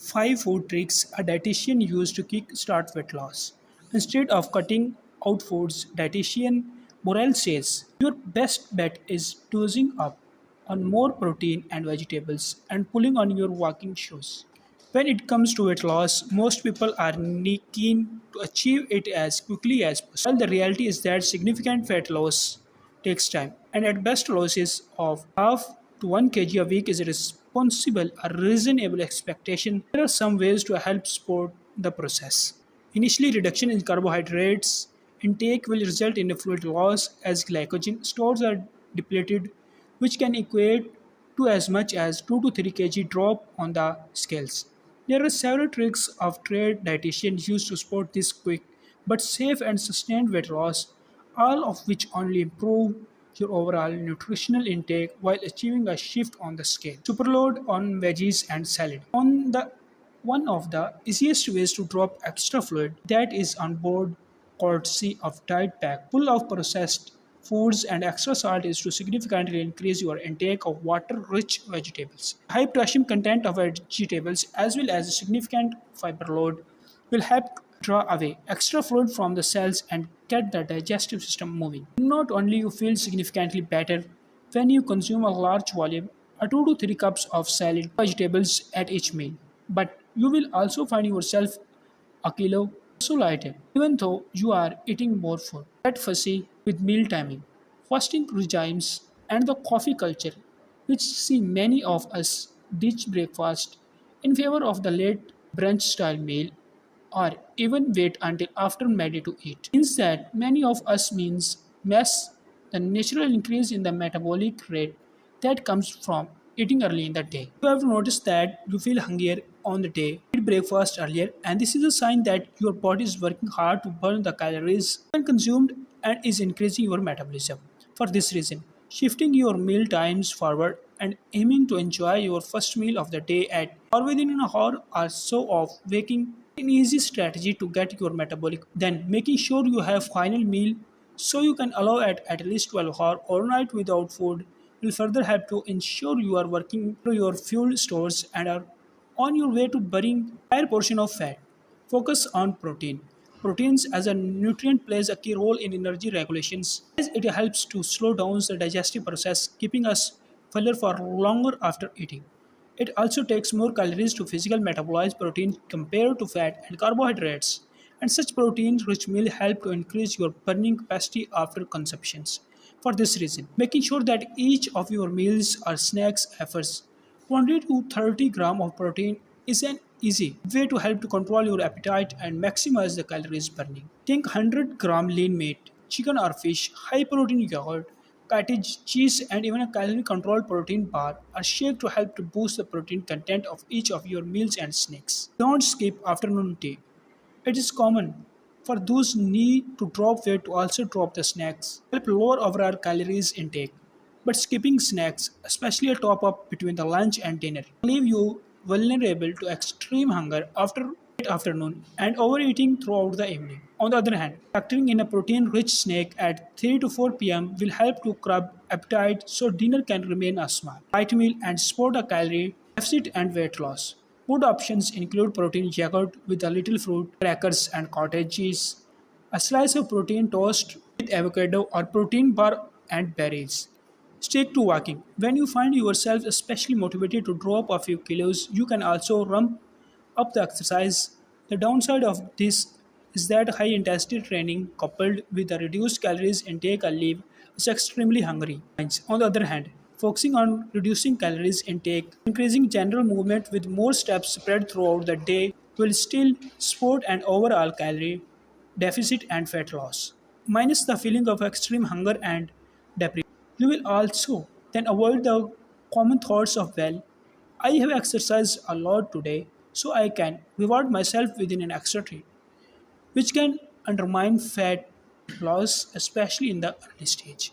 5 food tricks a dietitian used to kickstart weight loss. Instead of cutting out foods, dietitian Morel says your best bet is dosing up on more protein and vegetables and pulling on your walking shoes. When it comes to weight loss, most people are keen to achieve it as quickly as possible. While the reality is that significant fat loss takes time, and at best losses of half to 1 kg a week is a reasonable expectation. There are some ways to help support the process. Initially, reduction in carbohydrates intake will result in a fluid loss as glycogen stores are depleted, which can equate to as much as 2 to 3 kg drop on the scales. There are several tricks of trade dietitians use to support this quick but safe and sustained weight loss, all of which only improve your overall nutritional intake while achieving a shift on the scale. Superload on veggies and salad. One of the easiest ways to drop extra fluid that is on board courtesy of diet pack full of processed foods and extra salt is to significantly increase your intake of water-rich vegetables. High potassium content of vegetables as well as a significant fiber load will help draw away extra fluid from the cells and get the digestive system moving. Not only you feel significantly better when you consume a large volume, 2 to 3 cups of salad vegetables at each meal, but you will also find yourself a kilo so lighter, even though you are eating more food. Get fussy with meal timing, fasting regimes, and the coffee culture, which see many of us ditch breakfast in favor of the late brunch style meal or even wait until after midday to eat. Means that many of us miss the natural increase in the metabolic rate that comes from eating early in the day. You have noticed that you feel hungrier on the day, eat breakfast earlier, and this is a sign that your body is working hard to burn the calories when consumed and is increasing your metabolism. For this reason, shifting your meal times forward and aiming to enjoy your first meal of the day at or within an hour or so of waking an easy strategy to get your metabolic. Then making sure you have final meal so you can allow at least 12 hours overnight without food will further help to ensure you are working through your fuel stores and are on your way to burning higher portion of fat. Focus on protein. Proteins as a nutrient plays a key role in energy regulations as it helps to slow down the digestive process, keeping us fuller for longer after eating. It also takes more calories to physically metabolize protein compared to fat and carbohydrates, and such protein-rich meals help to increase your burning capacity after consumptions. For this reason, making sure that each of your meals or snacks offers 20 to 30 gram of protein is an easy way to help to control your appetite and maximize the calories burning. Think 100-gram lean meat, chicken or fish, high protein yogurt, cottage cheese, and even a calorie controlled protein bar are shaped to help to boost the protein content of each of your meals and snacks. Don't skip afternoon tea. It is common for those need to drop weight to also drop the snacks, help lower overall calories intake. But skipping snacks, especially a top up between the lunch and dinner, leave you vulnerable to extreme hunger after late afternoon and overeating throughout the evening. On the other hand, factoring in a protein-rich snack at 3 to 4 p.m. will help to curb appetite so dinner can remain a small light meal and support a calorie deficit and weight loss. Food options include protein yogurt with a little fruit, crackers and cottage cheese, a slice of protein toast with avocado or protein bar and berries. Stick to walking. When you find yourself especially motivated to drop a few kilos, you can also ramp up the exercise. The downside of this is that high intensity training coupled with a reduced calories intake will leave us extremely hungry. On the other hand, focusing on reducing calories intake, increasing general movement with more steps spread throughout the day will still support an overall calorie deficit and fat loss, minus the feeling of extreme hunger and deprivation. You will also then avoid the common thoughts of, well, I have exercised a lot today, so I can reward myself within an extra treat, which can undermine fat loss, especially in the early stage.